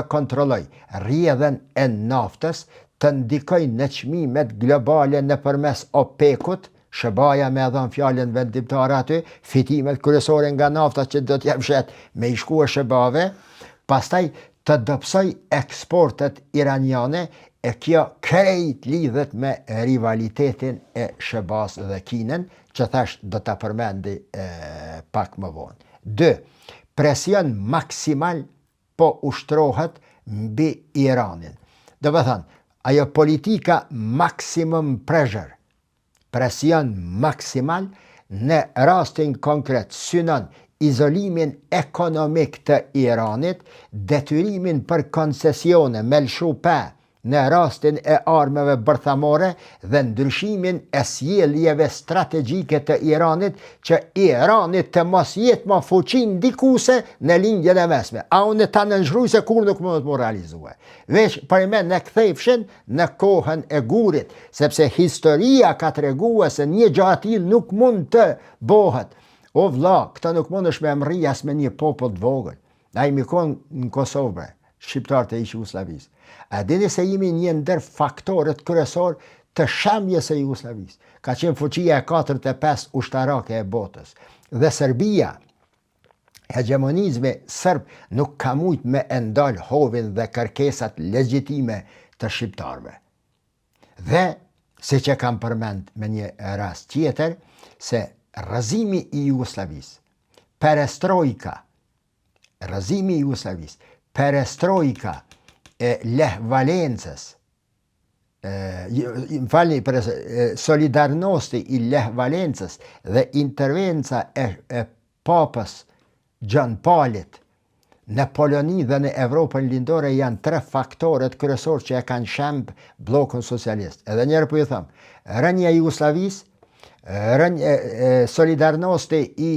kontrolloj rrjedhën e naftës, të ndikojnë në çmimet globale nëpërmes OPEC-ut, SBA me dhënë fjalën vendimtare aty, fitimet kryesore nga nafta që do t'jap shet me i shkuar SBA-ve, pastaj të dobësoj eksportet iraniane, e kjo krejt lidhet me rivalitetin e SBA-s dhe Kinën, që thash do ta përmendi pak më vonë. 2. Presion maksimal po ushtrohet mbi Iranin. Do të thënë, ajo politika maximum pressure, presion maksimal, në rastin konkret synon izolimin ekonomik të Iranit, detyrimin për koncesione me lshu pa në rastin e armëve bërthamore dhe ndryshimin e sjelljeve strategjike të Iranit që Iranit të mos jetë më fuqi ndikuese në lindjen e mesme. A unë ta nënshkruaj kur nuk mund të realizue. Veç për me në kthefshin në kohën e Gurit, sepse historia ka treguar se një gjë atill nuk mund të bëhet. O vlla, këtë nuk mundesh me mri as me një popull të vogël. Ai më kon në Kosovë, shqiptarët e Jugosllavisë. A dini se jemi një ndër faktorët kryesor të shambjes së Jugosllavisë. Ka qenë fuqia e 4 e 5 ushtarake e botës. Dhe Serbia, hegemonizmi serb nuk ka mujt me ndal hovin dhe kërkesat legjitime të shqiptarëve. Dhe, siç e kam përmend me një rast tjetër, se rrëzimi i Jugosllavisë, perestrojka e Lech Valencës, Solidarnosti i Lech Valencës dhe intervenca e papës John Paulit në Poloni dhe në Evropën lindore janë 3 faktorët kryesor që e kanë shemb bllokun socialist. Edhe njerë po ju them, rënja e Jugosllavisë, Solidarnosti i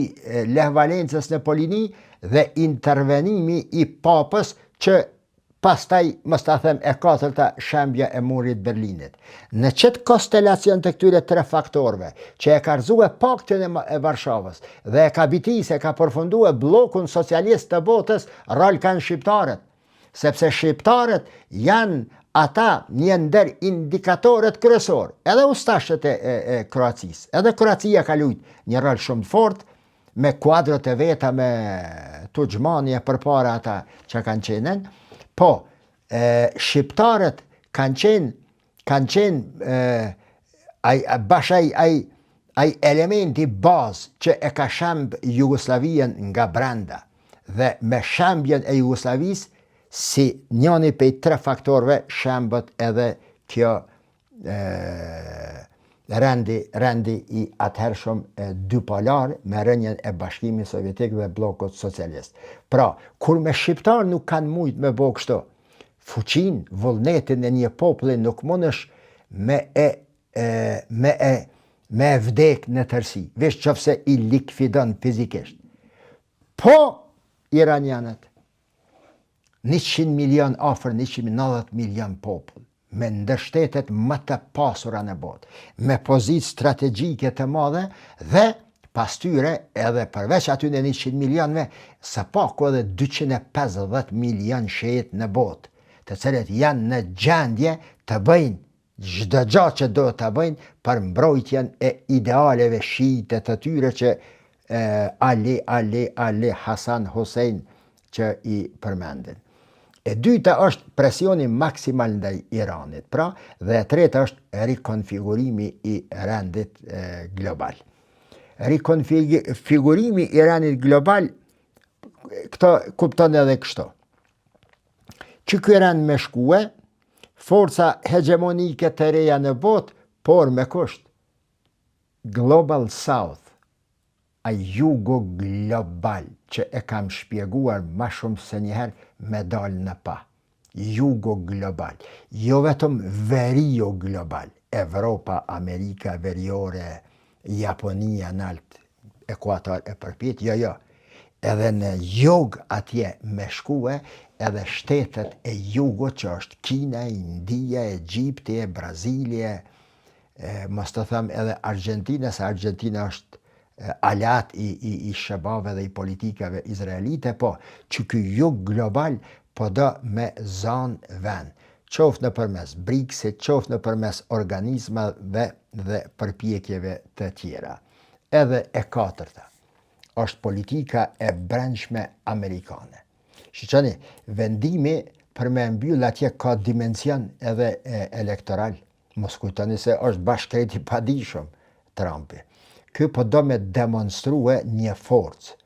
Lech Valencës në Poloni dhe intervenimi i papës që pastaj, mos ta them, e 4-ta shembja e murit Berlinit. Në qëtë konstelacion të këtyre 3 faktorëve, që e ka rrëzue Paktin e Varshavës dhe e ka bitise, ka përfundue bllokun socialist të botës, rol kanë shqiptarët. Sepse shqiptarët janë ata një ndër indikatorët kryesor, edhe ustashët e Kroacisë. Edhe Kroacia ka luajtur një rol shumë fort, me kuadrët e veta, me Tuxmani e përpara ata që kanë qenë. Po, shqiptarët kanë qenë ai elementi bazë që e ka shemb Jugoslavian nga brenda. Dhe me shembjen e Jugoslavisë, si njëni prej 3 faktorëve shembët edhe kjo rendi i atëhershëm dypolar me rënjen e Bashkimit Sovjetik dhe bllokut socialist. Pra, kur me shqiptar nuk kanë mujt me bë kështu, fuqin, vullnetin e një populli nuk mundesh me vdek në tërsi, veç qofse i likvidon fizikisht. Po iranianët, 100 milion, afër 190 milion popull, me ndërshtetet më të pasura në botë, me pozitë strategjike të madhe dhe pas tyre edhe përveç aty në 100 milionve, së paku edhe 250 milion shet në botë, të cilët janë në gjendje të bëjnë çdo gjë që do të bëjnë për mbrojtjen e idealeve shiite të tyre që Ali Hasan Hussein që i përmendin. E dyta është presioni maksimal ndaj Iranit, pra, dhe e treta është rikonfigurimi i rendit global. Rikonfigurimi i rendit global, këto kupton edhe kështu. Që ky rend me shkue, forca hegemonike të reja në botë, por me kusht. Global South, a jugo global, që e kam shpjeguar ma shumë se njëherë me dal në pa. Jugo global. Jo vetëm verijo global. Evropa, Amerika, veriore, Japonia, nalt, Ekuator e përpit, jo. Edhe në jug atje me shkue, edhe shtetet e jugo që është Kina, India, Egjipti, Brazilia, mos të them edhe Argentina, se Argentina është alat i shëbave dhe i politikave izraelite, po që ky jug global po do me zanë vend, qoftë nëpërmes BRICS-it, qoftë nëpërmes organizmave dhe përpjekjeve të tjera. Edhe e katërta është politika e brendshme amerikane. Shiqoni, vendimi për me mbyll atje ka dimension edhe elektoral. Mos kujtoni se është bashkëkreti padijshëm Trumpi. Ky po do me demonstrue një forcë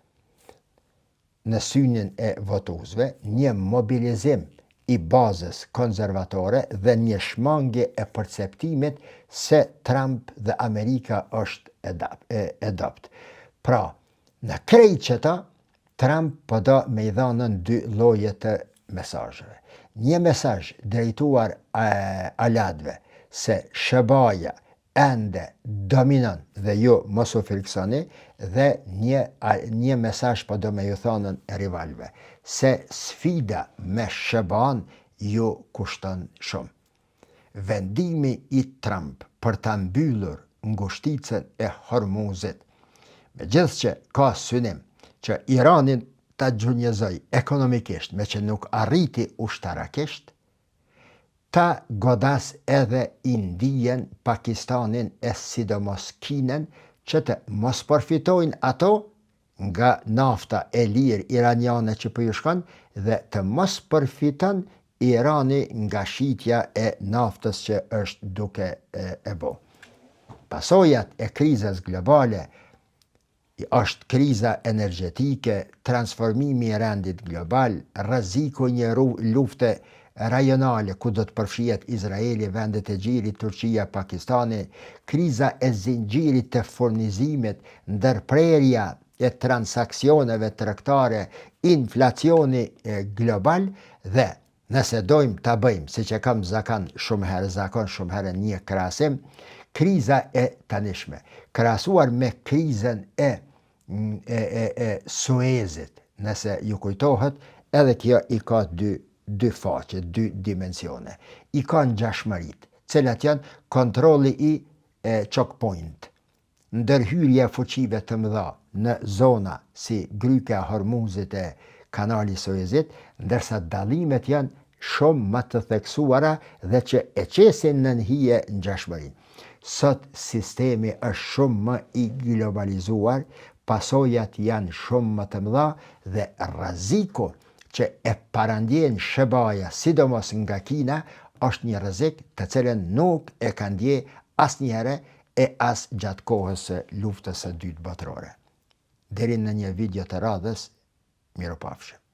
në synin e votuesve, një mobilizim i bazës konservatore dhe një shmangje e perceptimit se Trump dhe Amerika është adopt. Pra, në krejt që ta, Trump po do me i dhanën dy lloje të mesazheve. Një mesazh drejtuar alatëve se SBA-ja ende dominon dhe ju mos u friksoni, dhe një mesazh po do me ju thonën rivalve se sfida me SBA-n ju kushton shumë. Vendimi i Trump për ta mbyllur ngushticën e Hormuzit, megjithëse ka synim që Iranin ta gjunjëzoj ekonomikisht, me që nuk arriti ushtarakisht, ta godas edhe Indijen, Pakistanin e sidomos Kinën, që të mos përfitojnë ato nga nafta e lirë iraniane që po ju shkon dhe të mos përfiton Irani nga shitja e naftës që është duke e bo. Pasojat e krizës globale është kriza energjetike, transformimi i rendit global, rreziku një lufte rajonale ku do të përfshihet Izraeli, vendet e gjirit, Turqia, Pakistani, kriza e zinxhirit të furnizimit, ndërprerja e transaksioneve tregtare, inflacioni global dhe nëse dojmë ta bëjmë, siç e kam zakon shumë herë një krahasim, kriza e tanishme, krahasuar me krizën e Suezit, nëse ju kujtohet, edhe kjo i ka dy faqe, dy dimensione. I ka ngjashmërit, cilat janë kontrolli i choke point, ndërhyrja fuqive të mëdha në zona si gryka e Hormuzit e kanali Suezit, ndërsa dallimet janë shumë më të theksuara dhe që e qesin në hije ngjashmërinë. Sot sistemi është shumë më i globalizuar, pasojat janë shumë më të mëdha dhe rreziku që e parandjen SBA-ja, sidomos nga Kina, është një rrezik të cilën nuk e ka ndje asnjëherë e as gjatë kohës së luftës së dytë botërore. Deri në një video të radhës, mirupafshim.